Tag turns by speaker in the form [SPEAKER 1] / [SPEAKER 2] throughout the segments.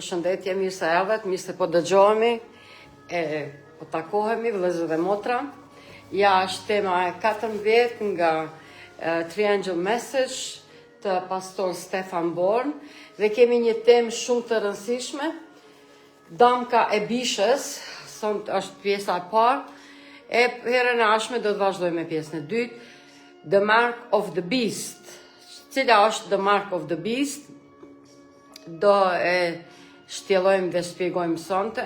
[SPEAKER 1] Përshëndetje, mirë se erdhët, mirë se po dëgjohemi, po takohemi, vëllezër dhe motra. Ja është tema e 14 nga Triangle Message të pastor Stefan Born dhe kemi një temë shumë të rëndësishme, damka e bishës, është pjesa e parë, e herën e ardhshme do të vazhdojmë me pjesën e dytë, The Mark of the Beast. Cila është The Mark of the Beast? Do e shtjellojmë dhe shpjegojmë sonte,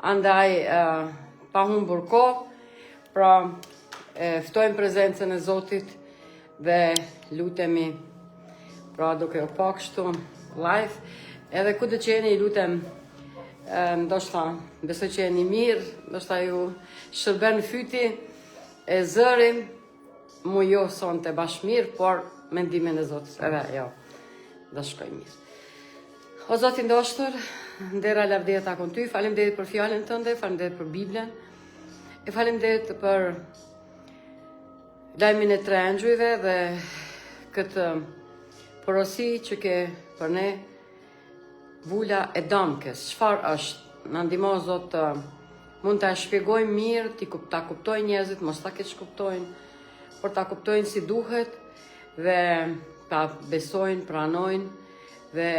[SPEAKER 1] andaj pa humbur kohë, pra ftojmë prezencën e Zotit dhe lutemi, pra duke u pa kështu live, edhe ku të qeni lutem, ndoshta besoj që jeni mirë, ndoshta ju shërben fyti e zëri, mu jo sonte bashkë mirë, por mendimin e Zotit, edhe jo, do shkoj mirë. O Zotin ndoshtur, ndera lavdeta takon ty, faleminderit për fjalën tënde, faleminderit për Biblën, e faleminderit për lajmin e tre angjujve dhe këtë porosi që ke për ne, vula e damkes. Çfarë është? Na ndihmo Zot, mund ta shpjegojmë mirë, ta kuptojnë njerëzit, mos ta keq kuptojnë, por ta kuptojnë si duhet dhe ta besojnë, pranojnë dhe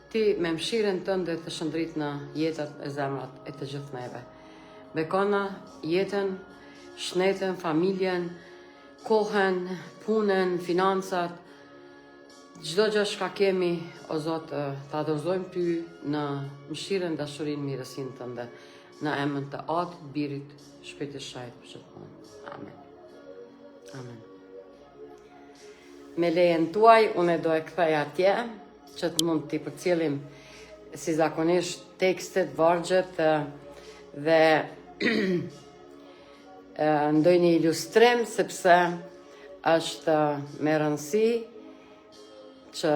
[SPEAKER 1] ti me mëshirën tënde të shëndrit në jetët e zemrat e të gjithë neve. Bekona jetën, shnetën, familjen, kohën, punën, financat, çdo gjë që kemi, o Zot, ta dorëzojmë ty në mëshirën, dashurinë, mirësinë tënde, në emrin të Atit, Birit, Shpirtit Shajt për gjithmonë. Amen. Amen. Me lejen tuaj, unë do e kthej atje, që të mund t'i përcjellim si zakonisht tekstet, vargjet dhe ndonjë ilustrim, sepse është me rëndësi që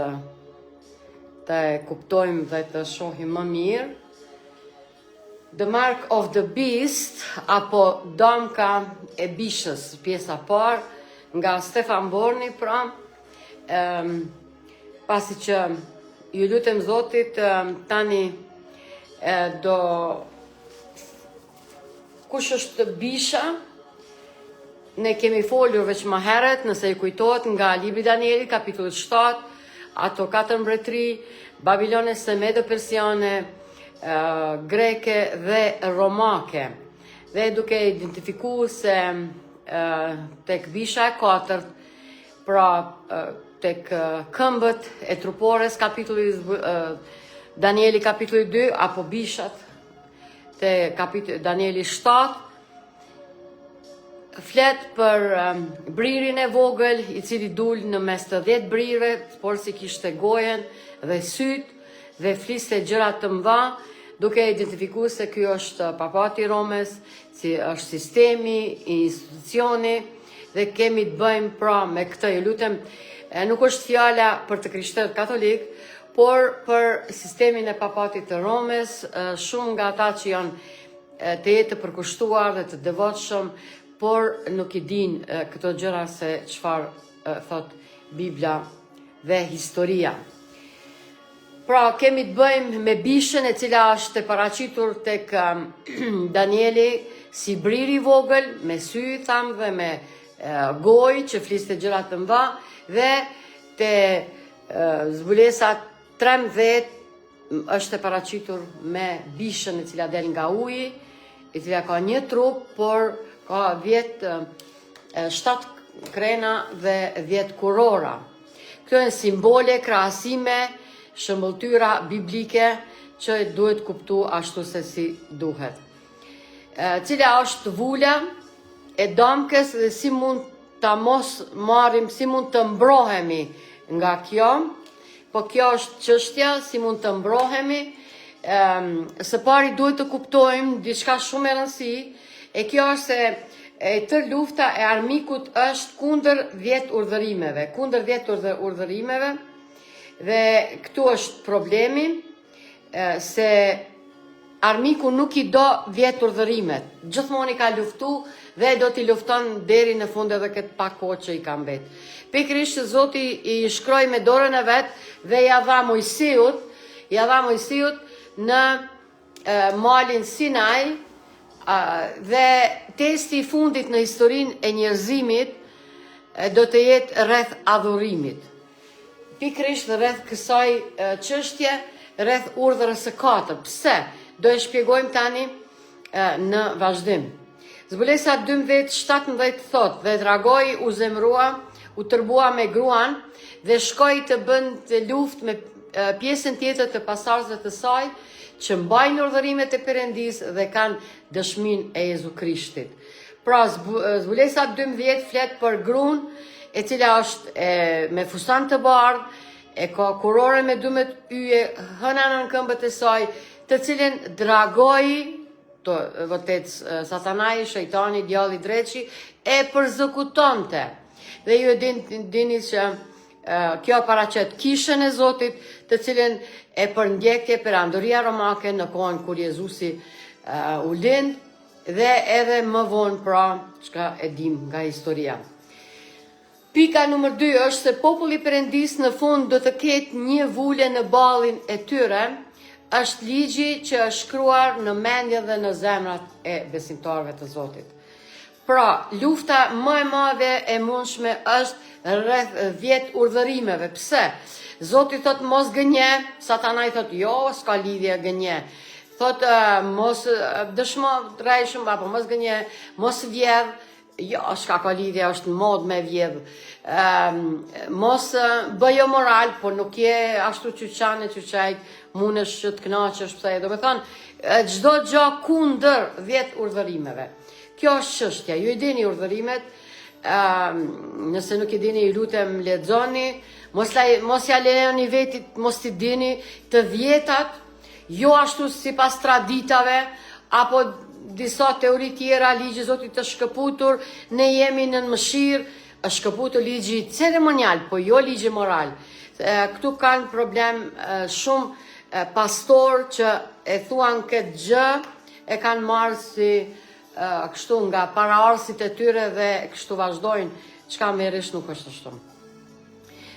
[SPEAKER 1] të kuptojmë dhe të shohim më mirë. The Mark of the Beast, apo damka e bishës, pjesa parë nga Stefan Borni, pra, pasi që ju lutem Zotit, tani do kush është bisha, ne kemi folur veç më herët, nëse i kujtohet nga libri Danieli, kapitulli 7, ato 4 mbretëri, babilonese, medo-persiane, greke dhe romake. Dhe duke identifikuar se tek bisha e 4, pra tek këmbët e trupores, kapitulli Danieli kapitulli 2, apo bishat te Danieli 7, flet për bririn e vogël, i cili dul në mes të 10 brirëve, por si kishte gojen dhe syt dhe fliste gjëra të mëdha, duke identifikuar se ky është papati i Romës, si është sistemi, institucioni, dhe kemi të bëjmë pra me këtë. Ju lutem, nuk është fjala për të krishterët katolik, por për sistemin e papatit të Romës, shumë nga ata që janë të jetë të përkushtuar dhe të devotshëm, por nuk i din këto gjëra se çfarë thot Bibla dhe historia. Pra, kemi të bëjmë me bishën e cila është paraqitur tek Danieli si briri vogël, me sy, tham, dhe me gojë që fliste gjëra të mëdha, dhe te zbulesa 13 është paraqitur me bishën e cila del nga uji, e cila ka një trup, por ka 7 krena dhe 10 kurora. Këto janë simbole, krahasime, shëmbëltyra biblike që duhet kuptu ashtu se si duhet. Cila është vula e damkes dhe si mund ta mos marrim, si mund të mbrohemi nga kjo, po kjo është çështja, si mund të mbrohemi. Së pari duhet të kuptojmë diçka shumë e rëndësishme, e kjo është se e tër lufta e armikut është kundër 10 urdhërimeve, dhe këtu është problemi, se armiku nuk i do 10 urdhërimet, gjithmonë i ka luftu dhe do t'i lufton deri në fund edhe këtë pak kohë që i ka mbet. Pikërisht që Zoti i shkroi me dorën e vet dhe ja dha Mojsiut në malin Sinai, dhe testi I fundit në historinë e njerëzimit do të jetë rreth adhurimit. Pikërisht rreth kësaj çështje, rreth urdhërës së 4. Pse? Do e shpjegojmë tani në vazhdim. Zbulesa 12:17 thot, dhe dragoi u zemrua, u tërbua me gruan dhe shkoi të bënte luftë me pjesën tjetër të pasardhësve të saj, që mbajnë urdhërimet e Perëndisë dhe kanë dëshminë e Jezu Krishtit. Pra, zbulesa 12 flet për gruan e cila është me fustan të bardhë, e ka kurore me 12 yje, hëna në këmbët e saj, të cilën dragoi, vërtet Satanai, shejtani, djalli I dreqi, e përzekutonte. Dhe ju e dini që kjo paraqet kishën e Zotit, të cilën e përndjekje perandoria romake në kohën kur Jezusi u lind, dhe edhe më vonë, pra, çka e dim nga historia. Pika numër 2 është se populli I Perëndisë në fund do të ketë një vule në ballin e tyre, është ligji që është shkruar në mendjen dhe në zemrat e besimtarëve të Zotit. Pra, lufta më e madhe e mundshme është rreth 10 urdhërimeve. Pse? Zoti thot mos gënje, Satanai thot jo, s'ka lidhje gënje. Thot mos dëshmo rrejshëm, apo mos gënje, mos vjedh, jo, s'ka ka lidhje, është në mod me vjedh. Mos bëjo moral, po nuk je ashtu qyqane, qyqajt, munesh që të knaqesh, pëse do me thonë, çdo gjë kundër 10 urdhërimeve. Kjo është çështja, ju I dini urdhërimet, nëse nuk I dini, ju lutem lexoni, mos ja lejoni vetit, mos I dini të 10-tat, jo ashtu sipas traditave, apo disa teori tjera, ligji I Zotit të shkëputur, ne jemi në mëshirë, është shkëputur ligji ceremonial, po jo ligji moral. Këtu kanë problem shumë pastor që e thuan këtë gjë, e kanë marrë si kështu nga paraardhësit e tyre dhe kështu vazhdojnë, çka merresh nuk është ashtu.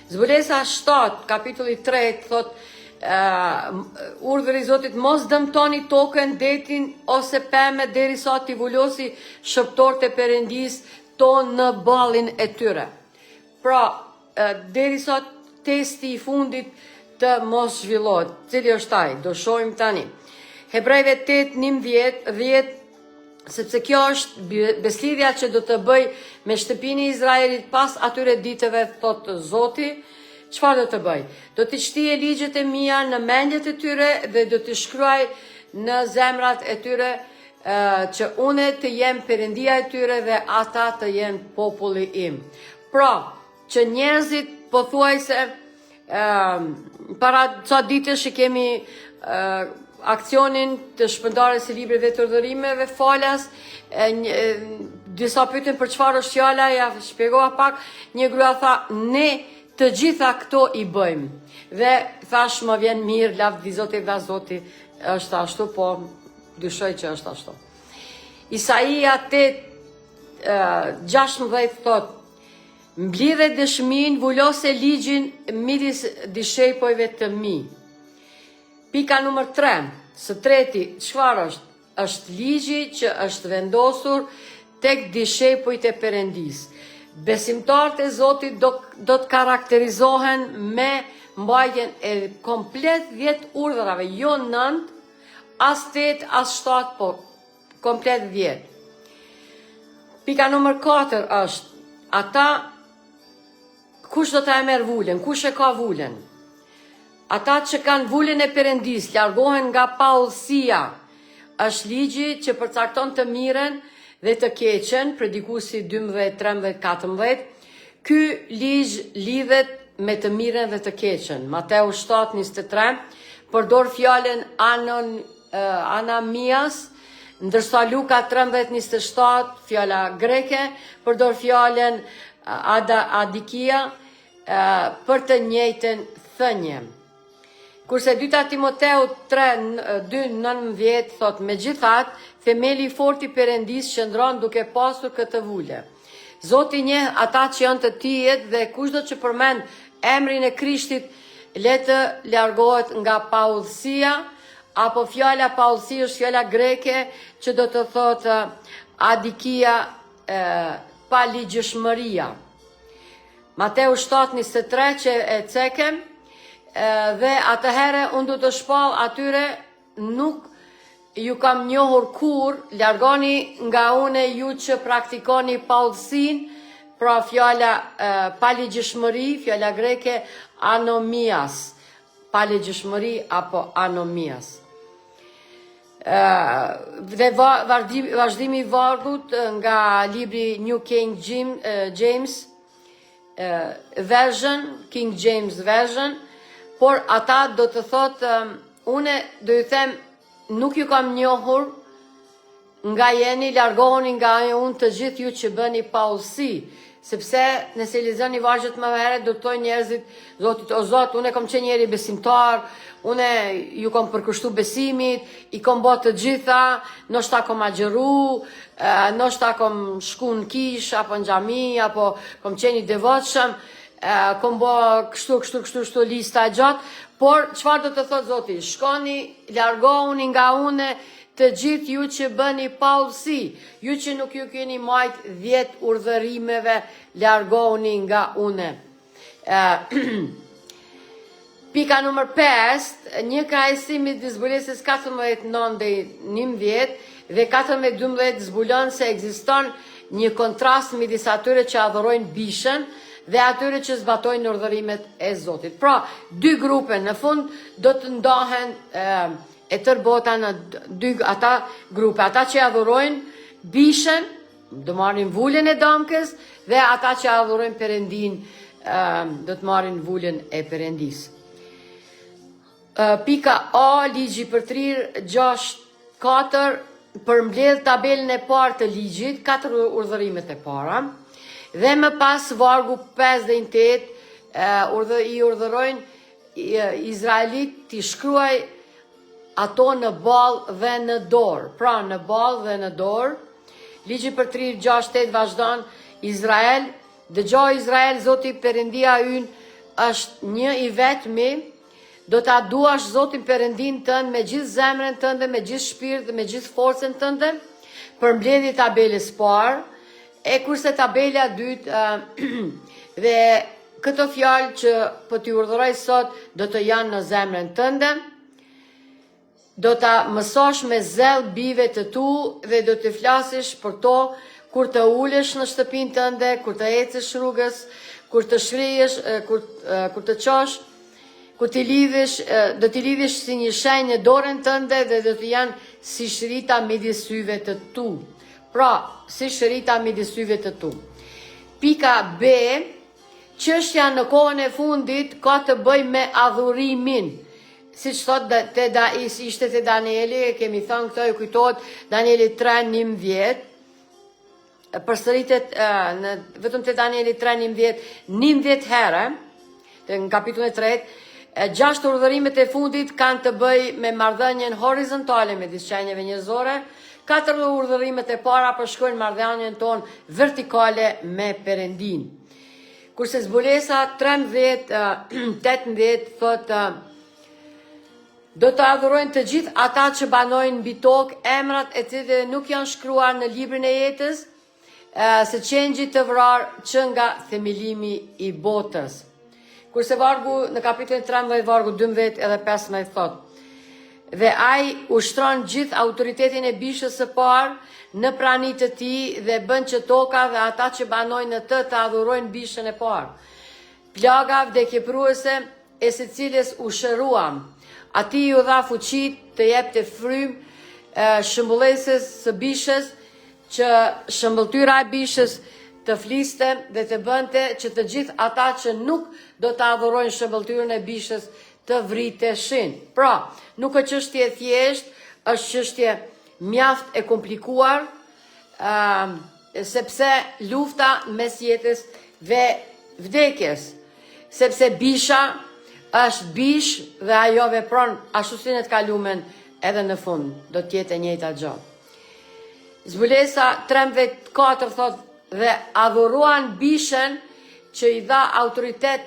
[SPEAKER 1] Zbulesa 7, kapitulli 3, thot urdhëri I Zotit mos dëmtoni tokën, detin ose pemë derisa t'i vulosi shëptorët e Perëndisë tonë në ballin e tyre. Pra, derisa testi I fundit të mos zhvillohet. Cili është ai? Do shohim tani. Hebrejve 8:11, sepse kjo është beslidhja që do të bëj me shtëpinë e Izraelit pas atyre ditëve, thot Zoti. Çfarë do të bëj? Do t'i shtije ligjet e mia në mendjet e tyre dhe do t'i shkruaj në zemrat e tyre, që une të jem Perëndia e tyre dhe ata të jenë populli im. Pra, që njerëzit pothuajse para ca ditësh kemi aksionin të shpërndarjes së librave të urdhërimeve falas, disa pyeten për çfarë është fjala, ja shpjegova pak, një grua tha, ne të gjitha këto I bëjmë. Dhe thash më vjen mirë, lavdi Zotit dhe Zoti është ashtu, po dyshoj që është ashtu. Isaia 8:16 thot, mblidhe dëshmin, vulose ligjin midis dishepujve të mi. Pika numër 3, së treti, çfarë është? Është ligji që është vendosur tek dishepujt e Perëndisë. Besimtarët e Zotit do të karakterizohen me mbajtjen e komplet 10 urdhrave, jo 9, as 8, as 7, po komplet 10. Pika numër 4 është, ata, kush do të e merr vulen, kush e ka vulen? Ata që kanë vulen e Perëndisë, largohen nga paullësia, është ligji që përcakton të miren dhe të keqen, Predikuesi 12, 13, 14, ky ligj lidhet me të miren dhe të keqen. Mateu 7:23 përdor fjalën anamias, ndërsa Luka 13:27, fjala greke, përdor fjalën adikia për të njëjtën thënie. Kurse 2 Timoteu 3:2-19 thot, megjithatë, themeli I fortë I Perëndisë qëndron duke pasur këtë vule. Zoti njeh ata që janë të tijet dhe kushdo që përmend emrin e Krishtit le të largohet nga paullësia, apo fjala paullësi është fjala greke që do të thotë adikia, pa ligjshmëria. Mateu 7:23 që e cekem, dhe atëhere unë du të shpall atyre nuk ju kam njohur kur, largoni nga une ju që praktikoni paullësin, pra fjala paligjshmëri, fjala greke anomias, paligjshmëri apo anomias. Dhe vazhdimi i vargut nga libri New King James Version, King James Version, por ata do të thotë, une do ju them, nuk ju kam njohur, nga jeni, largohuni nga unë të gjithë ju që bëni paullësi, sepse nëse lexoni vargjet më herët, do të thojnë njerëzit, Zotit, o Zot, unë kam qenë njeri besimtar, unë ju kam përkushtu besimit, i kam bërë të gjitha, ndoshta kam agjëru, ndoshta kam shku në kish, apo në xhami, apo kam qenë i devotshëm, kam bërë kështu lista e gjatë, por çfarë do të thotë Zoti? Shkoni, largohuni nga une të gjithë ju që bëni paullësi, ju që nuk ju keni majt 10 urdhërimeve, largohuni nga une. Pika numër 5, një krahasim midis zbulesës 14:9-11 dhe 14:12 zbulon se ekziston një kontrast midis atyre që adhurojnë bishën dhe atyre që zbatojnë urdhërimet e Zotit. Pra, dy grupe në fund do të ndahen e tërbota në ata grupe, ata që adhurojnë bishën, do marrin vulën e damkës, dhe ata që adhurojnë Perëndin, do të marrin vulën e Perëndis. Pika A, ligji për trirë 6:4, përmbledh tabelën e parë të ligjit, 4 urdhërimet e para, dhe më pas vargu 5 dhe 8, i urdhërojnë Izraelit t'i shkruaj ato në ballë dhe në dorë. Pra, në ballë dhe në dorë. Ligji për 3:6-8 vazhdon, Izrael, dëgjoj Izrael, Zoti Perëndia ynë është një i vetmi, do ta duash Zotin Perëndin tënd me gjithë zemrën tënde, me gjithë shpirtin dhe me gjithë forcën tënde. Përmbledhje tabelës parë, e kurse tabela dytë dhe këto fjalë që po t'i urdhëroj sot do të janë në zemrën tënde. Do ta mësosh me zell bijve të tu dhe do të flasësh për to kur të ulesh në shtëpinë tënde, kur të ecësh rrugës, kur të shrihesh, kur të çosh, kur të lidhesh, do t'i lidhesh si një shenjë në dorën tënde dhe do të janë si shrita midis syve të tu. Pra, si shrita midis syve të tu. Pika B, çështja në kohën e fundit ka të bëjë me adhurimin. Si që thot ishte të Danieli, kemi thënë këto, ju kujtohet Danieli 3:11, përsëritet vetëm të Danieli 3:11, 11 herë, në kapitullin 3, 6 urdhërimet e fundit kanë të bëjë me marrëdhënien horizontale me disqenjeve njerëzore, 4 urdhërimet e para përshkruajnë marrëdhënien tonë vertikale me Perëndin. Kurse zbulesa 13:18 thotë, do të adhurojnë të gjithë ata që banojnë mbi tokë emrat e cilëve nuk janë shkruar në librin e jetës, se qengjit të vrarë që nga themelimi i botës. Kurse vargu në kapitullin 13, vargu 12 edhe 15 thotë, dhe ai ushtron gjithë autoritetin e bishës së parë në praninë të tij dhe bën që toka dhe ata që banojnë në të adhurojnë bishën e parë. Plaga vdekjepruese e secilës u shëruam. Ati ju dha fuqit të jepte frymë shëmbullesës së bishës, që shëmbëltyra e bishës të fliste dhe të bënte që të gjithë ata që nuk do të adhurojnë shëmbëltyrën e bishës të vriteshin. Pra, nuk është çështje thjesht, është çështje mjaft e komplikuar, sepse lufta mes jetës dhe vdekjes, sepse bisha është bish dhe ajo vepron ashtu si në të kalumen edhe në fund, do t'jetë e njëjta gjë. Zbulesa 13:4 thot, dhe adhuruan bishën që i dha autoritet,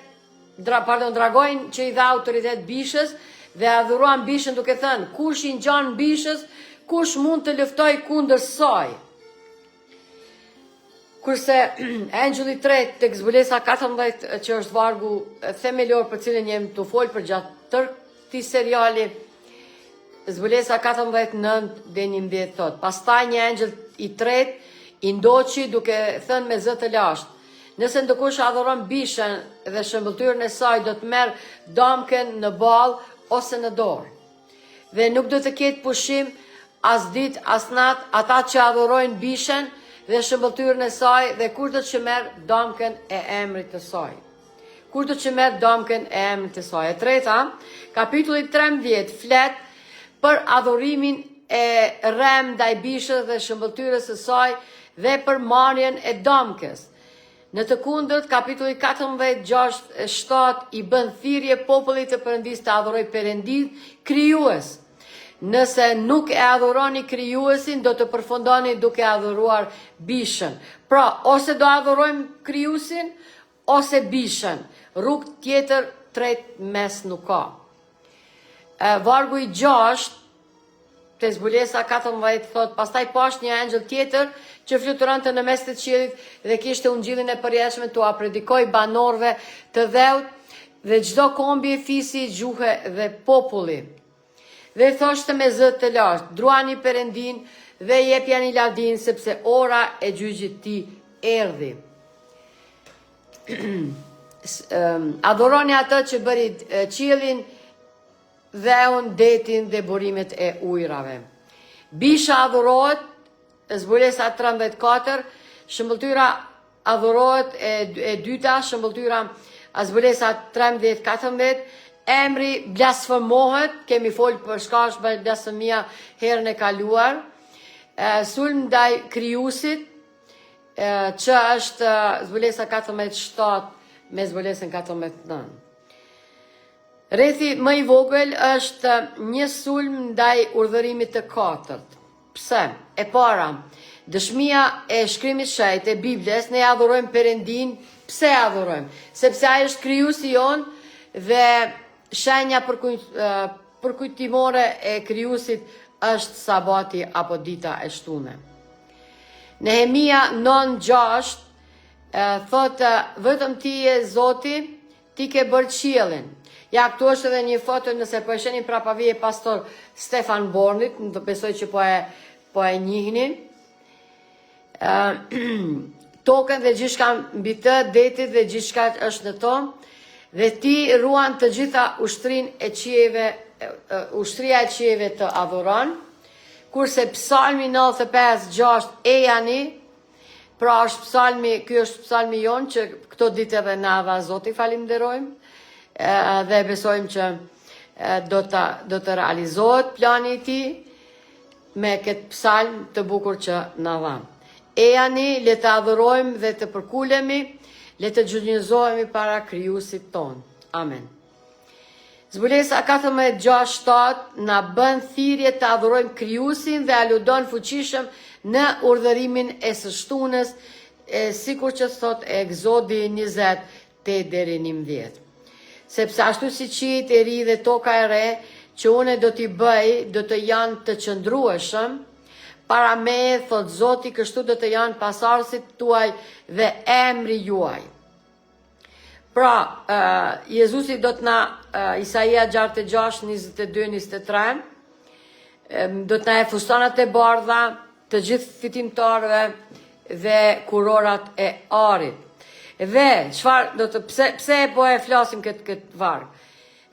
[SPEAKER 1] dragojnë që i dha autoritet bishës dhe adhuruan bishën duke thënë, kush i ngjan bishës, kush mund të luftoj kundër saj. Kurse Engjulli i tretë tek zbulesa 14, që është vargu themelor për cilin jemi të folë për gjatë tërë këtij seriali, zbulesa 14:9 deri 11 thot. Pastaj një engjëll i tretë i ndoqi duke thënë me zë të lashtë, nëse ndikush adhuron bishën dhe shëmbëltyrën e saj, do të merr damken në ballë ose në dorë. Dhe nuk do të ketë pushim as ditë as natë ata që adhurojnë bishën dhe shëmbëltyrën e saj, dhe kushdo që merr damken e emrit të saj. Kushdo që merr damken e emrit të saj. E treta, kapitulli 13 flet për adhurimin e rrem ndaj bishës dhe shëmbëltyrës së saj dhe për marrjen e damkes. Në të kundërt, kapitulli 14:6-7 i bën thirrje popullit të Perëndisë të adhurojë Perëndin krijues. Nëse nuk e adhuroni krijuesin, do të përfundoni duke adhuruar bishën. Pra, ose do adhurojmë krijuesin, ose bishën. Rrugë tjetër tretë mes nuk ka. Vargu i 6, te zbulesa 14 thot, pastaj pash një engjëll tjetër që fluturonte në mes të qiellit dhe kishte ungjillin e përjetshme t'u predikoj banorëve të dheut dhe çdo kombi e fisi, gjuhë dhe populli. Dhe thoshte me zë të lartë, druani Perëndin dhe jepjani lavdin, sepse ora e gjyqit ti erdhi. Adhuroni atë që bëri qiellin, dheun, detin dhe burimet e ujrave. Bisha adhurohet, zbulesa 13:4, shëmbëltyra adhurohet e dyta, shëmbëltyra zbulesa 13:14, emri blasfemohet, kemi folë për shkash për blasfemia herën e kaluar, sulm ndaj krijuesit, që është zbulesa 14:7 me zbulesën 14:9. Rrethi më i vogël është një sulm ndaj urdhërimit të katërt. Pse? E para, dëshmia e shkrimit shejt e Biblës, ne adhurojmë Perëndin. Pse adhurojmë? Sepse ai është krijuesi jon dhe shenja përkujtimore e krijuesit është sabati apo dita e shtunë. Nehemia 9:6 thotë, vetëm ti je Zoti, ti ke bërë qiellin. Ja, këtu është edhe një foto, nëse po e sheni prapavije pastor Stefan Bornit, në të besoj që po e njihni. Tokën dhe gjithçka mbi të, detit dhe gjithçka është në to, dhe ti ruan të gjitha ushtria e qiejve të adhuron, kurse Psalmi 95:6 ejani, pra është psalmi, ky është psalmi jon që këto ditë edhe na dha Zoti, falenderojmë. Dhe besojmë që do të realizohet plani i tij me këtë psalm të bukur që na dha. Ejani, le të adhurojmë dhe të përkulemi, le të gjunjëzohemi para krijuesit ton. Amen. Zbulesa 14:6-7 na bën thirrje të adhurojmë krijuesin dhe aludon fuqishëm në urdhërimin e së shtunës, sikur që thot Ekzodi 20:8 deri 11. Sepse ashtu si qiejt e ri dhe toka e re, që une do t'i bëj, do të janë të qëndrueshëm, para me, thot Zoti, kështu do të janë pasardhësit tuaj dhe emri juaj. Pra, Jezusi do të na, Isaia 66, 22, 23, do të na e fustanat e bardha, të gjithë fitimtarëve dhe kurorat e arit. Dhe, pse po e flasim këtë varg?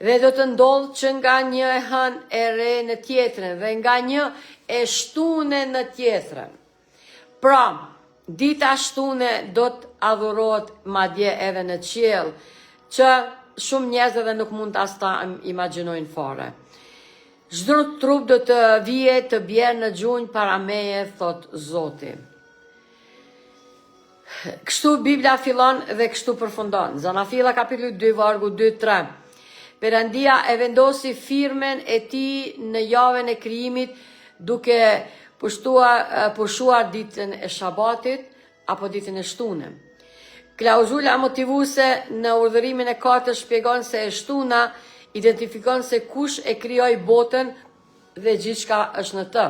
[SPEAKER 1] Dhe do të ndodhë që nga një e hën e re në tjetrën, dhe nga një e shtune në tjetrën. Pra, dita shtune do të adhurohet madje edhe në qiell, që shumë njerëz edhe nuk mund as ta imagjinojnë fare. Çdo trup do të vije të bjerë në gjunjë para meje, thot Zoti. Kështu Biblia fillon dhe kështu përfundon. Zanafilla kapitulli 2 vargu 2-3. Perëndia e vendosi firmen e tij në javën e krijimit duke pushuar ditën e shabatit apo ditën e shtunën. Klauzula motivuese në urdhërimin e katërt shpjegon se e shtuna identifikon se kush e krijoi botën dhe gjithçka është në të.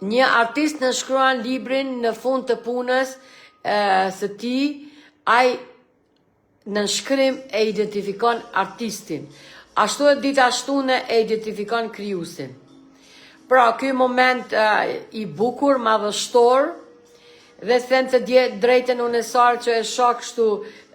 [SPEAKER 1] Një artist në shkruan librin në fund të punës së tij, ai në shkrim e identifikon artistin. Ashtu e dita shtune e identifikon krijuesin. Pra, ky moment i bukur, madhështor, dhe them të drejtën unesar që e shoh kështu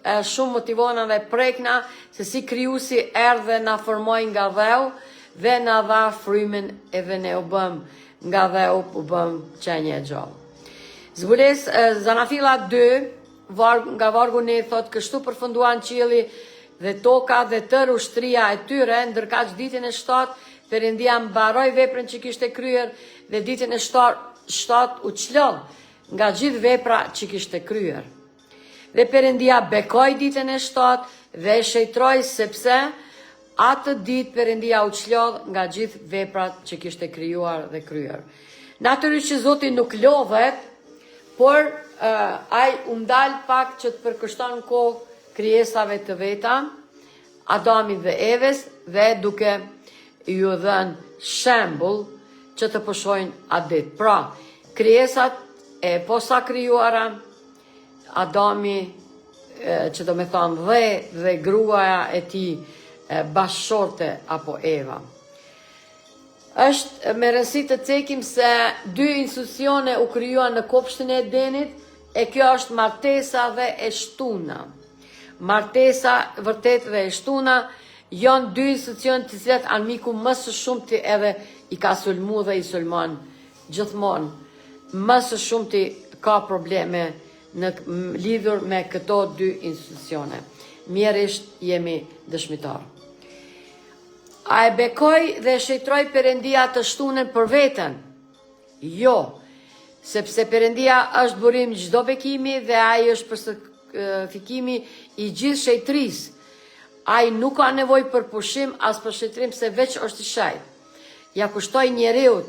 [SPEAKER 1] shumë motivona dhe prekna se si krijuesi erdhe na formoi nga dheu dhe na dha frymën edhe ne u bëm nga dheu u bëm qenje e gjallë. Zbules Zanafila 2 nga vargu 1 thot kështu përfunduan qielli dhe toka dhe tërë ushtria e tyre, ndërkaq ditën e 7 Perëndia mbaroi veprën që kishte kryer dhe ditën e 7 u çlodh nga gjithë vepra që kishte kryer. Dhe Perëndia bekoi ditën e 7 dhe e shejtroi sepse atë ditë Perëndia u çlodh nga gjithë veprat që kishte krijuar dhe kryer. Natyrisht që Zoti nuk lodhet, por ai u ndal pak që të përkushton kohë krijesave të veta, Adamit dhe Evës, dhe duke ju dhënë shembull që të pushojnë atë ditë. Pra, krijesat e posa krijuara, Adami, që do me thonë dhe gruaja e tij bashkëshorte apo Eva. Është me rëndësi të cekim se 2 institucione u krijuan në kopshtin e Edenit, e kjo është martesa dhe e shtuna. Martesa vërtet dhe e shtuna janë 2 institucione të cilat armiku më së shumti edhe i ka sulmu dhe i sulmon gjithmonë. Më së shumti ka probleme në lidhur me këto 2 institucione. Mjerisht jemi dëshmitar. A e bekoj dhe shejtroj Perëndia të shtunën për veten? Jo, sepse Perëndia është burim çdo bekimi dhe ai është personifikimi i gjithë shejtrisë. Ai nuk ka nevojë për pushim as për shejtrim se veç është i shejt. Ja kushtoi njeriut.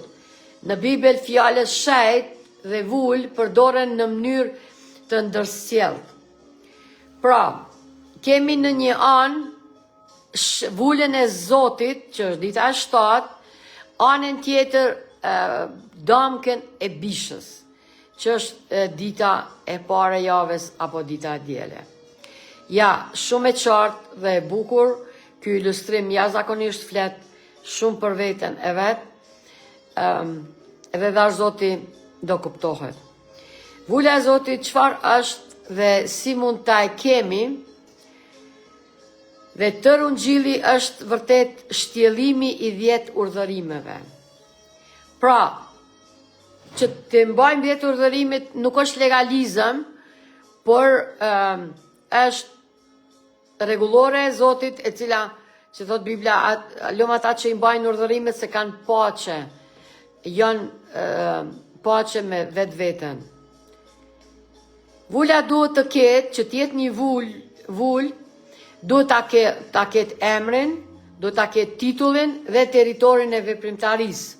[SPEAKER 1] Në Bibël fjalët shejt dhe vul përdoren në mënyrë të ndërsjellët. Pra, kemi në një anë vulën e Zotit, që është dita e 7, anën tjetër damkën e bishës, që është dita e parë e javës apo dita e diele. Ja, shumë e qartë dhe e bukur, ky ilustrim jashtëzakonisht flet shumë për veten e vet, edhe dash Zoti do kuptohet. Vula e Zotit çfarë është dhe si mund ta e kemi? Dhe tërë Ungjilli është vërtet shtjellimi i 10 urdhërimeve. Pra, që të mbajmë 10 urdhërimet nuk është legalizëm, por është rregullore e Zotit e cila, që thot Biblia, lëm ata që i mbajnë urdhërimet se kanë paqe, janë paqe me vetveten. Vula duhet të ketë, që t'jetë një vul, duhet ta ketë emrin, duhet ta ketë titullin dhe territorin e veprimtarisë.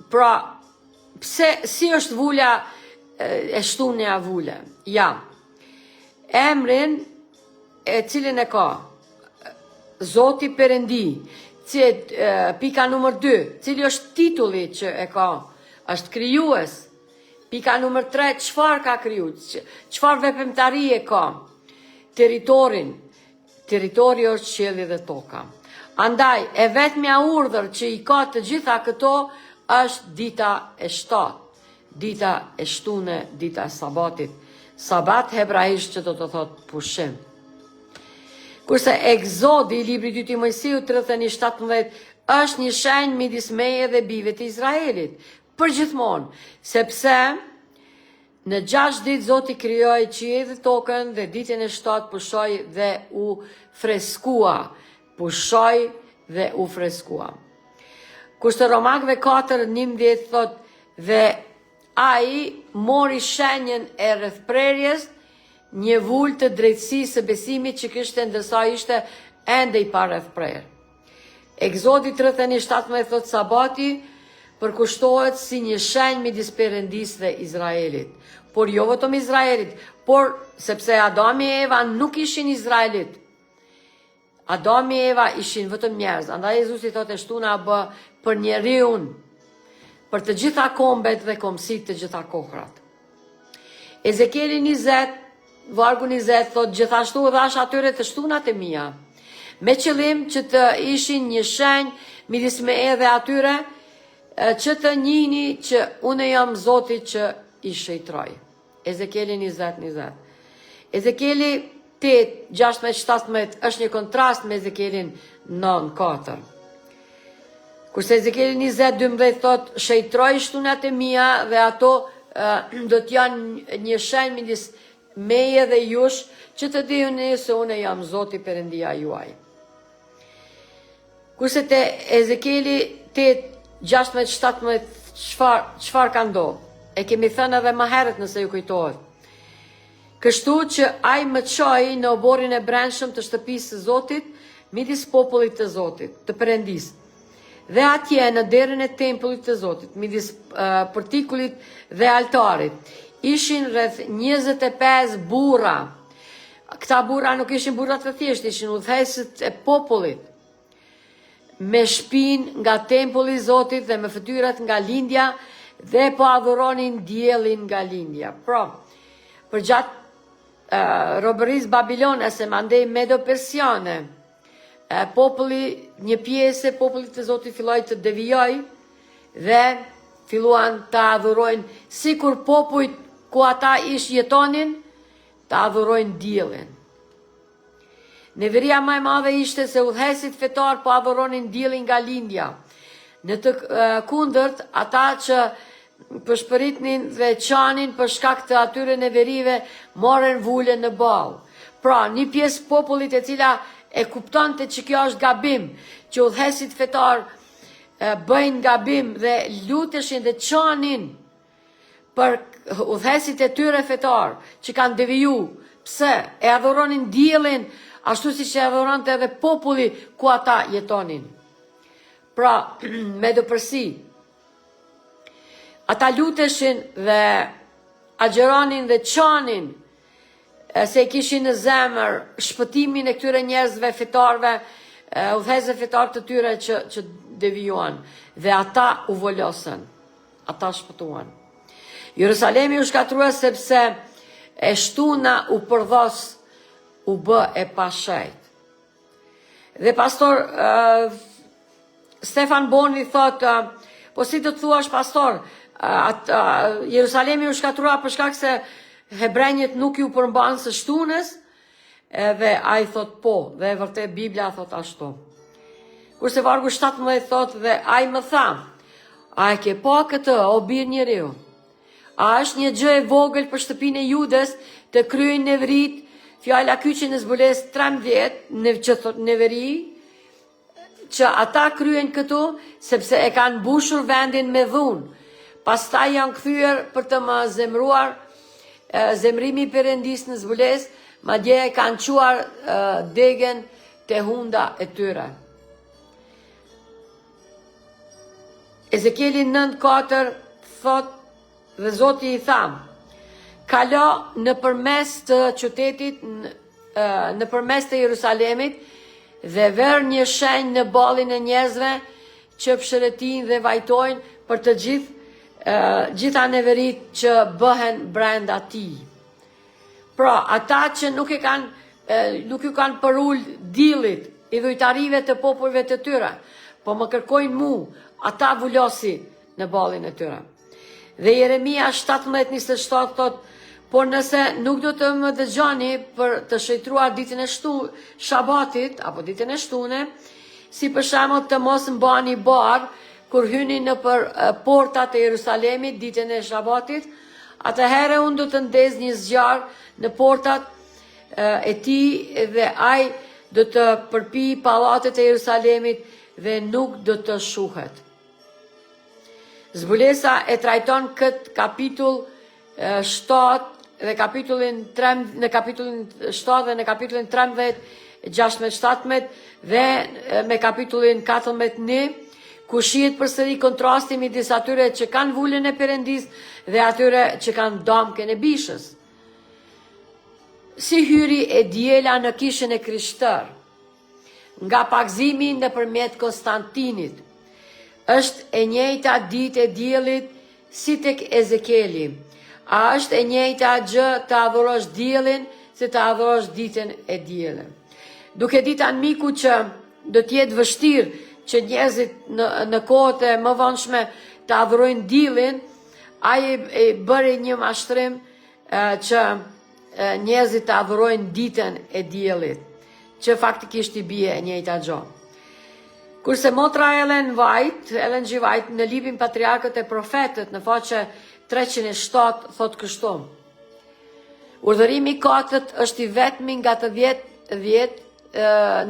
[SPEAKER 1] Pra, si është vula e shtunja vule? Ja, emrin e cilin e ka Zoti Perëndi, pika numër 2, cili është titulli që e ka, është krijues. Pika numër 3, çfarë ka kriju, çfarë veprimtari e ka, territori është qielli dhe toka. Andaj, e vetmja urdhër që i ka të gjitha këto është dita e 7, dita e shtune, dita e sabatit. Sabat hebraisht që do të thot pushim. Kurse Egzodi, libri 2 Timojsiut 31:17, është një shenjë midis meje dhe bijve të Izraelit, përgjithmonë, sepse në 6 ditë Zoti krijoi qiellin dhe tokën dhe ditën e 7 pushoi dhe u freskua. Pushoi dhe u freskua. Kurse Romakëve 4:11 thot, dhe ai mori shenjën e rrethprerjes, një vul të drejtësisë së besimit që kishte ndërsa ishte ende i pa rrethprer. Egzodi 31:17 thot, sabati përkushtohet si një shenjë midis Perëndisë dhe Izraelit. Por jo vetëm Izraelit, por sepse Adami e Eva nuk ishin Izraelit. Adami e Eva ishin vetëm njerëz, andaj Jezusi thotë shtuna bë për njeriun, për të gjitha kombet dhe kombësit të gjitha kohrat. Ezekieli 20, vargu 20 thotë gjithashtu dhash atyre të shtunat e mia, me qëllim që të ishin një shenjë midis meje dhe atyre, që të njihni që unë jam Zoti që i shëjtroj. Ezekieli 20. Ezekieli 8, 16, 17 është një kontrast me Ezekielin 9:4. Kurse Ezekieli 20, 12 thot, shëjtroj shtunat e mia dhe ato do të janë një shenjë midis meje dhe jush, që të dijeni se unë jam Zoti Perëndia juaj. Kurse te Ezekieli 8, 16, 17 çfarë ka ndodhur? E kemi thënë edhe më herët nëse ju kujtohet. Kështu që ai më çoi në oborrin e brendshëm të shtëpisë së Zotit, midis popullit të Zotit, të Perëndisë. Dhe atje në derën e tempullit të Zotit, midis portikullit dhe altarit, ishin rreth 25 burra. Këta burra nuk ishin burra të thjeshtë, ishin udhëheqësit e popullit, me shpinë nga tempulli i Zotit dhe me fytyrat nga lindja, dhe po adhuronin diellin nga lindja. Pra, për gjatë robërisë babilonase, mandej medo-persiane, populli, një pjesë e popullit të Zotit filloi të devijoj dhe filluan të adhurojnë, sikur popujt ku ata jetonin, të adhurojnë diellin. Neveria më e madhe ishte se udhëheqësit fetar po adhuronin diellin nga lindja. Në të kundërt, ata që përshpëritnin dhe qanin për shkak të atyre neverive morën vullën në ballë. Pra, një pjesë popullit e cila e kuptonte që kjo është gabim, që udhëheqësit fetar bëjnë gabim dhe luteshin dhe qanin për udhëheqësit e tyre fetar që kanë deviju. Pse? E adhuronin diellin ashtu siç e adhuronte edhe populli ku ata jetonin. Pra, me dëpërsi, ata luteshin dhe agjeronin dhe qanin se kishin në zemër shpëtimin e këtyre njerëzve fetarve, udhëheqësve fetar të tyre që devijuan. Dhe ata u volosën, ata shpëtuan. Jerusalemi u shkatrua sepse e shtuna u përdhos, u bë e pashajt. Dhe pastor Stefan Boni thot, po si të thuash pastor, Jerusalemi u shkatrua për shkak se hebrejnët nuk ju përmban së shtunës, dhe ai thot po, dhe vërtet Biblia thot ashtu. Kurse vargu 17 thot, dhe ai më tha, a e ke pa këtë, o bir njeriu? A është një gjë e vogël për shtëpinë e Judes të kryejnë nevrit, fjala kyçi në Zbules 13, që thot neveri, që ata kryen këtu, sepse e kanë mbushur vendin me dhunë. Pastaj janë kthyer për të më zemruar, zemrimi i Perëndis në Zbules, madje e kanë quar degen te hunda e tyre. Ezekieli 9:4 thot, dhe Zoti i tha, kalo në përmes të qytetit, në përmes të Jerusalemit, dhe ver një shenjë në ballin e njerëzve që pshëretin dhe vajtojnë për të gjitha neverit që bëhen brenda tij. Pra, ata që nuk ju kanë përull diellit, i dhujtarive të popujve të tyre, po më kërkojnë mu, ata vullosi në ballin e tyre. Dhe Jeremia 17:27 thot, por nëse nuk do të më dëgjoni për të shëjtruar ditën e shabatit, apo ditën e shtune, si për shembull të mos mbani bar, kur hyni në për portat e Jerusalemit ditën e shabatit, atëherë unë do të ndez një zjarr në portat e tij dhe ai do të përpi pallatet e Jerusalemit dhe nuk do të shuhet. Zbulesa e trajton këtë kapitull 7 dhe kapitullin 3, në kapitullin 7 dhe në kapitullin 13, 16, 17 dhe me kapitullin 14, ku shihet përsëri kontrasti midis atyre që kanë vullën e Perëndis dhe atyre që kanë dëmkën e bishës. Si hyri e diela në kishën e Krishtër. nga pagzimi nëpërmjet Konstantinit. Është e njëjta ditë e diellit si tek Ezekieli. A është e njëjta gjë të adhurosh diellin se të adhurosh ditën e diellit. Duke ditë miku që do të jetë vështirë që njerëzit në kohët e më vonshme të adhurojnë diellin, ai e bëri një mashtrim që njerëzit të adhurojnë ditën e diellit, që faktikisht i bie e njëjta gjë. Kurse motra Ellen G. White në librin Patriarkët e Profetët në faqe 307 thot kështu: Urdhërimi i katërt është i vetmi nga të 10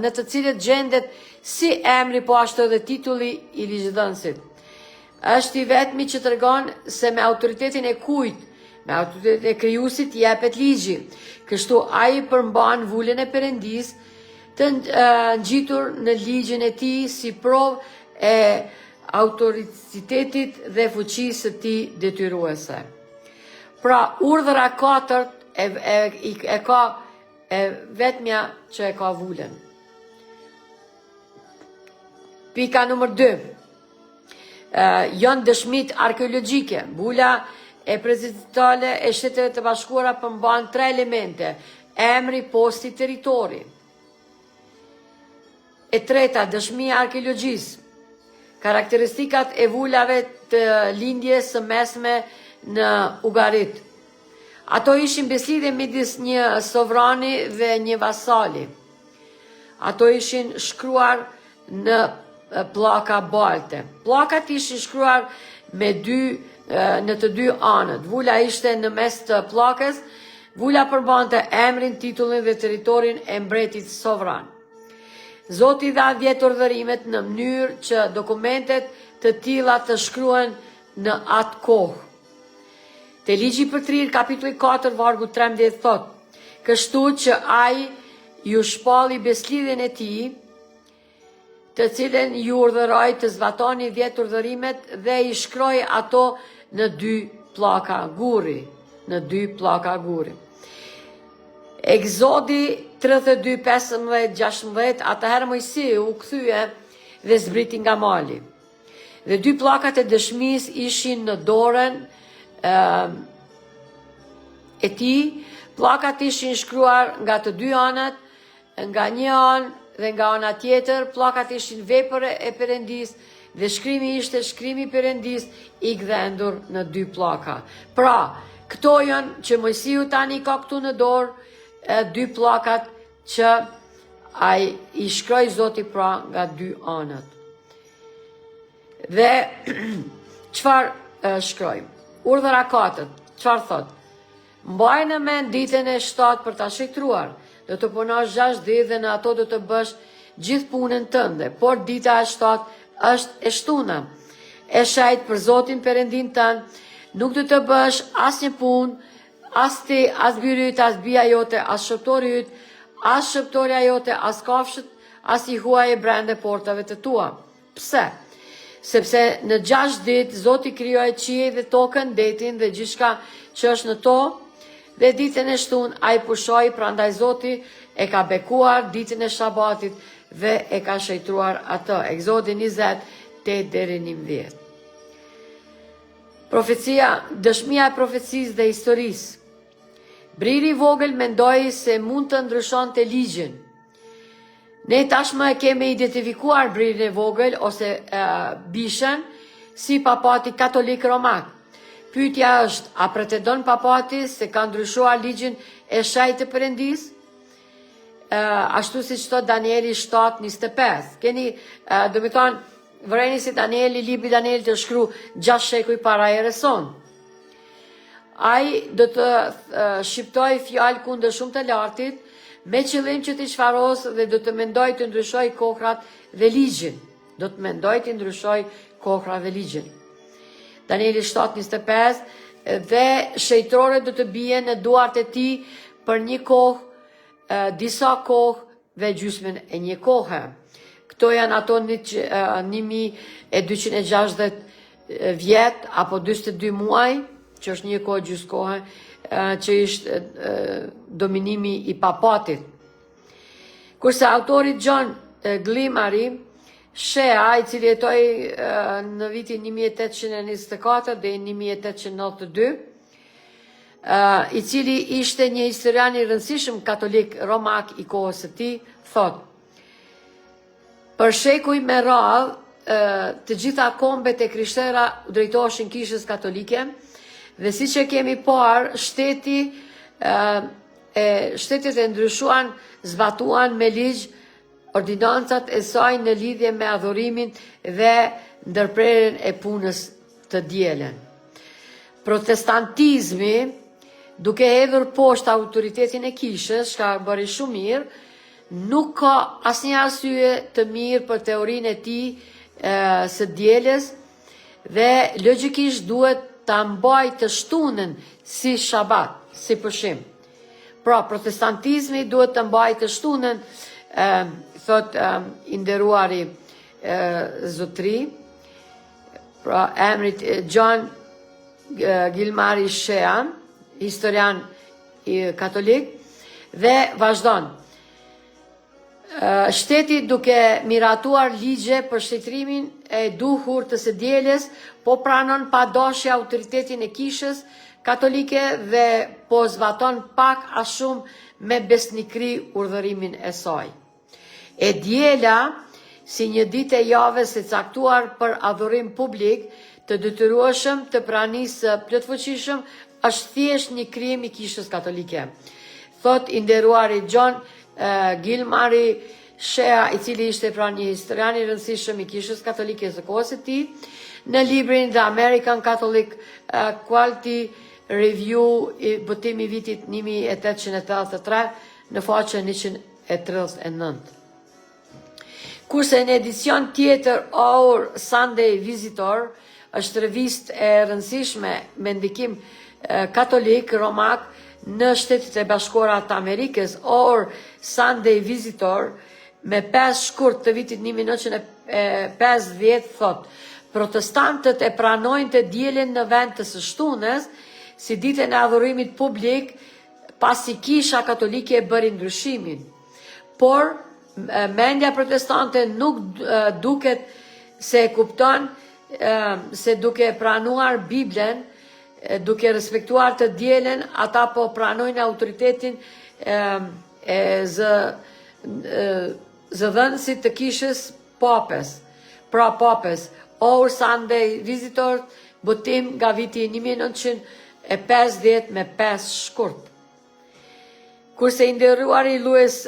[SPEAKER 1] në të cilët gjendet si emri po ashtu edhe titulli i ligjdhënësit. Është i vetmi që tregon se me autoritetin e kujt, me autoritetin e krijuesit jepet ligji. Kështu ai përmban vulën e Perëndis të ngjitur në ligjin e tij si provë e autoritetit dhe fuqisë së tij detyruese. Pra, urdhra katërt e ka e vetmja që e ka vulën. Pika nëmër 2. Janë dëshmit arkeologjike. Vula e prezidentale e Shteteve të Bashkuara përmban 3 elemente: emri, posti, territori. E treta, dëshmia arkeologjisë. Karakteristikat e vulave të lindjes së mesme në Ugarit. Ato ishin beslidhje midis një sovrani dhe një vasali. Ato ishin shkruar në pllaka balte. Pllakat ishin shkruar në të dy anët. Vula ishte në mes të pllakës. Vula përmbante emrin, titullin dhe territorin e mbretit sovran. Zoti dha 10 urdhërimet në mënyrë që dokumentet të tilla të shkruhen në atë kohë. Te ligji për trirë, kapitulli 4, vargu 13 thot: kështu që ai ju shpalli beslidhjen e tij, të cilën ju urdhëroi të zbatoni 10 urdhërimet dhe i shkroi ato në 2 pllaka gurri, Egzodi 32:15-16, atëherë Mojsiu u kthye dhe zbriti nga mali. Dhe 2 pllakat e dëshmisë ishin në dorën e tij. Pllakat ishin shkruar nga të 2 anët, nga një anë dhe nga ana tjetër. Pllakat ishin vepër e Perëndis dhe shkrimi ishte shkrimi i Perëndis i gdhendur në 2 pllaka. Pra, këto janë që Mojsiu tani ka këtu në dorë, 2 pllakat që ai i shkroi Zoti pra nga 2 anët. Dhe çfarë shkroi? Urdhëra 4, çfarë thot? Mbaj në mend ditën e 7 për ta shkruar. Do të punosh 6 ditë dhe në ato do të bësh gjithë punën tënde, por dita e 7 është e shtuna. E shajt për Zotin Perëndin tënd, nuk do të bësh asnjë punë, as ti, as byri yt, as bia jote, as shëptori yt, as shëptorja jote, as kafshët, as i huaj e brenda portave të tua. Pse? Sepse në 6 ditë Zoti krijoi qiellin dhe tokën, detin dhe gjithçka që është në to, dhe ditën e shtunë ai pushoi, prandaj Zoti e ka bekuar ditën e Shabatit dhe e ka shëjtruar atë. Egzodi 20:8 deri 11. Profecia, dëshmia e profecisë dhe historisë. Briri i vogël mendoi se mund të ndryshonte ligjin. Ne tashmë e kemi identifikuar bririn e vogël ose bishën si papati katolik romak. Pyetja është, a pretendon papati se ka ndryshuar ligjin e shajtë të Perëndis? Ashtu siç thot Danieli 7:25. Keni, do të thonë, vëreni si Danieli, libri Danieli të shkru 6 shekuj para erës sonë. Ai do të shqiptoj fjalë kundër shumë të lartit, me qëllim që të çfaros dhe do të mendoj të ndryshoj kohrat dhe ligjin. Danieli 7:25, dhe shejtore do të bien në duart e tij për një kohë, disa kohë dhe gjysmën e një kohe. Këto janë ato 1260 vjet apo 42 muaj, që është një kohë gjysmë që ishte dominimi i papatit. Kurse autori John Glimari Shea, i cili jetoi në vitin 1824 dhe 1892, i cili ishte një historian i rëndësishëm katolik romak i kohës së tij, thot: për shekuj me radhë të gjitha kombet e krishtera u drejtoheshin kishës katolike, dhe siç e kemi parë, shtetet e ndryshuan zbatuan me ligj ordinancat e saj në lidhje me adhurimin dhe ndërprerjen e punës të dielen. Protestantizmi, duke hedhur poshtë autoritetin e kishës, çka bëri shumë mirë, nuk ka asnjë arsye të mirë për teorinë e tij së dielës dhe logjikisht duhet ta mbajë të shtunën si shabat, si pushim. Pra, protestantizmi duhet të mbajë të shtunën, thot i nderuari zotri, pra emrit John Gilmari Shea, historian katolik, dhe vazhdon. Shteti duke miratuar ligje për shtetërimin e duhur të së dielës, po pranon pa dashje autoritetin e kishës katolike dhe po zbaton pak a shumë me besnikri urdhërimin e saj. E diela, si një ditë e javës e caktuar për adhurim publik të detyrueshëm të pranisë plotfuqishëm, është thjesht një krijim i kishës katolike. Thot i nderuari John Gilmari Shea, i cili ishte pra një historian i rëndësishëm i kishës katolike së kohës së tij, në librin The American Catholic Quality Review, i botimi vitit 1883, në faqen 139. Kurse në edicion tjetër, Our Sunday Visitor, është revistë e rëndësishme me ndikim katolik romak në Shtetet e Bashkuara të Amerikës, Our Sunday Visitor, me 5 shkurt të vitit 1950, thot: protestantët e pranojnë të dielën në vend të së shtunës si ditën e adhurimit publik, pasi kisha katolike bëri ndryshimin. Por mendja protestante nuk duket se e kupton se duke pranuar Biblen, duke respektuar të dielën, ata po pranojnë autoritetin e zëdhënësit të kishës, papes. Pra papes, Our Sunday Visitor, botim nga viti 1950 me 5 shkurt. Kurse i nderuari Louis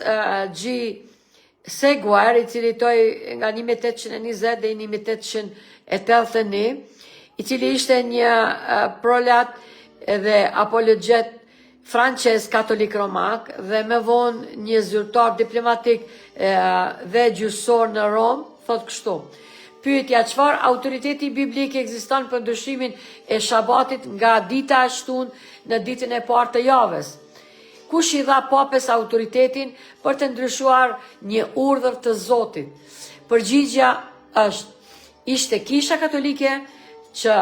[SPEAKER 1] G. Seguar, i cili jetoi nga 1820 dhe 1881, i cili ishte një prolat dhe apologjet franqez katolik romak dhe me vonë një zyrtar diplomatik dhe gjyqësor në Rom, thot kështu: pyetja, çfarë autoriteti biblik ekziston për ndryshimin e shabatit nga dita e shtunë në ditën e parë të javës? Kush i dha papes autoritetin për të ndryshuar një urdhër të Zotit? Përgjigja ishte kisha katolike, që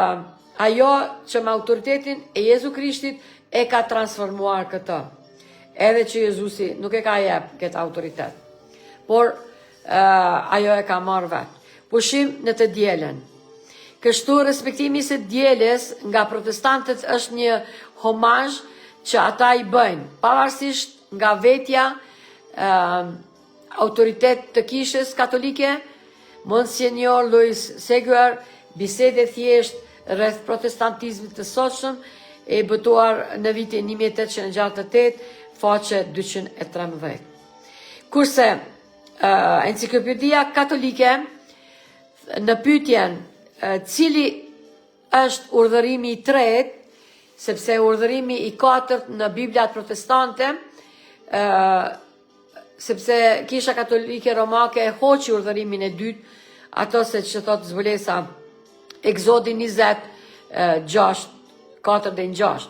[SPEAKER 1] ajo që me autoritetin e Jezu Krishtit e ka transformuar këtë. Edhe që Jezusi nuk e ka jep këtë autoritet, por ajo e ka marrë vetë. Pushim në të dielën. Kështu respektimi së dielës nga protestantët është një homazh që ata i bëjnë, pavarësisht nga vetja autoritet të kishës katolike. Monsignor Louis Seguar, bisede thjesht rreth protestantizmit të sotshëm, e botuar në vitin 1868, faqe 213. Kurse enciklopedia katolike, në pyetjen cili është urdhërimi i tretë, sepse urdhërimi i katërt në Biblat protestante, sepse kisha katolike romake e hoqi urdhërimin e dytë, ato se që thot zbulesa Exodi 20, 6, 4 dhe 6.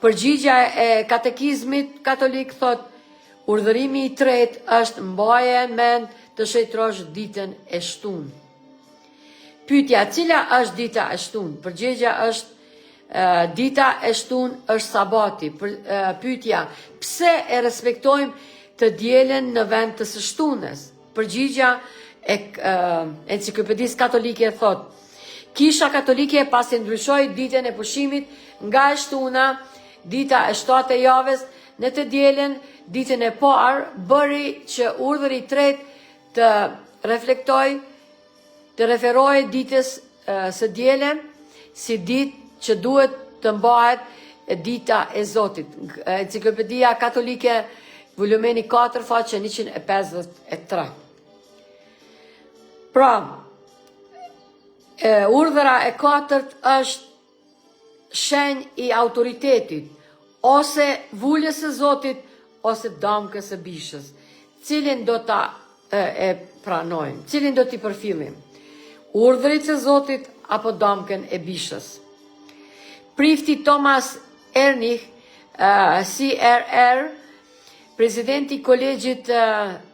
[SPEAKER 1] Përgjigja e katekizmit katolik thot: urdhërimi i tretë është mbaje në mend të shëtrosh ditën e shtunë. Pyetja, cila është dita e shtunë? Përgjigja është dita e shtunë është sabati. Pyetja, pse e respektojmë të dielën në vend të së shtunës? përgjigja e enciklopedisë katolike thot: Kisha katolike pasi ndryshoi ditën e pushimit nga e shtuna, dita e 7 e javës, në të dielën, ditën e parë, bëri që urdhri i tretë të reflektoj, të referohej ditës së dielën si ditë që duhet të mbahet dita e Zotit. Enciklopedia katolike, volumeni 4, faqe 153. Pra, urdhëra e 4 është shenjë i autoritetit, ose vuljes së Zotit, ose dëmkës së bishës. Cilin do ta e pranojmë, cilin do t'i përfillim? Urdhërit së Zotit apo dëmkën e bishës? Prifti Thomas Erlich, CRR, presidenti i kolegjit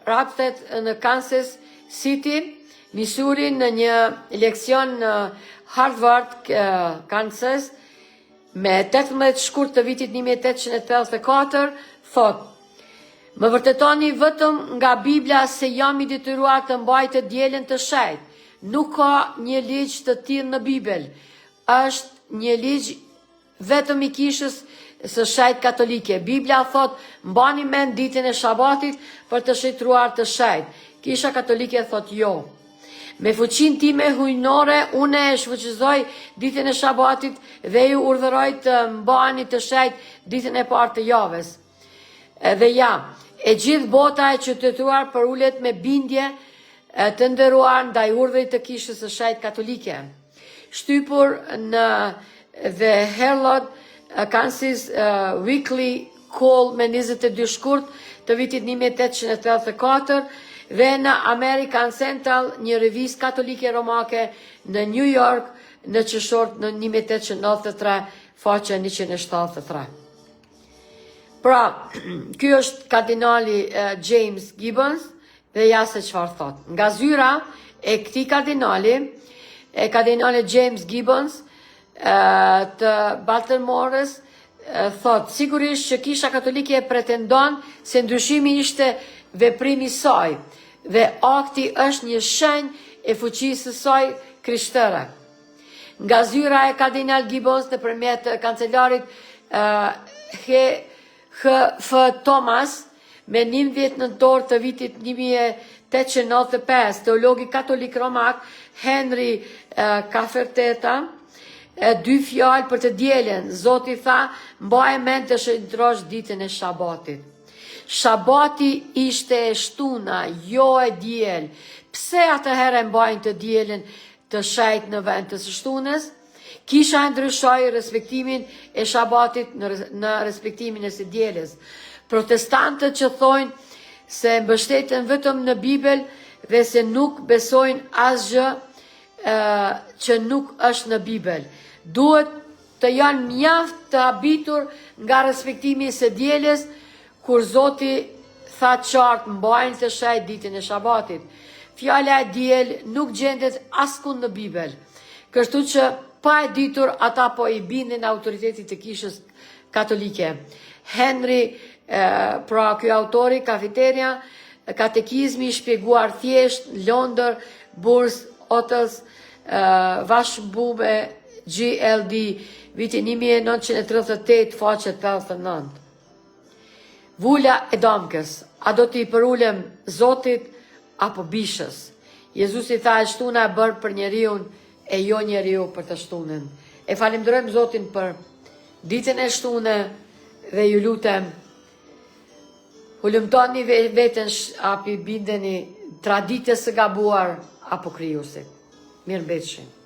[SPEAKER 1] Radford në Kansas City, Missouri, në një leksion në Harvard, Kansas, me 18 shkurt të vitit 1884, thot: Më vërtetoni vetëm nga Biblia se jam i detyruar të mbaj të dielën të shejt. Nuk ka një ligj të tillë në Bibel. Është një ligj vetëm i kishës së shejt katolike. Biblia thot: mbani mend ditën e Shabatit për të shëtruar të shejt. Kisha katolike thot jo. Me fuqinë time hujnore, unë e shfuqizoj ditën e Shabatit dhe ju urdhëroj të mbani të shejt ditën e parë të javës. Dhe ja, e gjithë bota e qytetëruar për ulet me bindje të nderuar ndaj urdhrit të kishës së shejt katolike. Shtypur në The Herald Kansas Weekly Call me 22 shkurt të vitit 1884 dhe në American Central, një revistë katolike romake në New York, në qershor në 1893, faqe 173. Pra, ky është kardinali James Gibbons, dhe ja se çfarë thot. Nga zyra e këtij kardinali James Gibbons të Baltimore's, thot: sigurisht që Kisha Katolike pretendon se ndryshimi ishte veprimi i saj dhe akti është një shenjë e fuqisë së saj krishtore. Nga zyra e kardinal Gibbons nëpërmjet kancelarit H.F. Thomas, me 19 nëntor të vitit 1895, teologi katolik romak Henry Cafferteta, 2 fjalë për të dielën. Zoti tha: mbaj mend të shëntrosh ditën e Shabatit. Shabati ishte e shtuna, jo e diel. Pse atëherë mbajnë të dielën të shejt në vend të së shtunës? Kisha ndryshoi respektimin e Shabatit në respektimin e së dielës. Protestantët që thojnë se mbështeten vetëm në Bibel dhe se nuk besojnë asgjë që nuk është në Bibel, duhet të janë mjaft të habitur nga respektimi i së dielës, kur Zoti tha qartë: mbajnë të shejt ditën e Shabatit. Fjala e diel nuk gjendet askund në Bibel, kështu që pa e ditur ata po i bindin autoritetit të kishës katolike. Henry, pra ky autori, Kafeteria, katekizmi i shpjeguar thjesht, Londër, Burs, Hotels, Vashbume, GLD, vitin 1938, faqe 89. Vula e dëmkës, a do t'i përulem Zotit apo bishës? Jezusi tha: e shtuna e bërë për njeriun, e jo njeriu për të shtunën. E falenderojmë Zotin për ditën e shtunë dhe ju lutem, hulumtoni veten apo bindeni traditës së gabuar apo krijuesit. Mirëmbëjtje.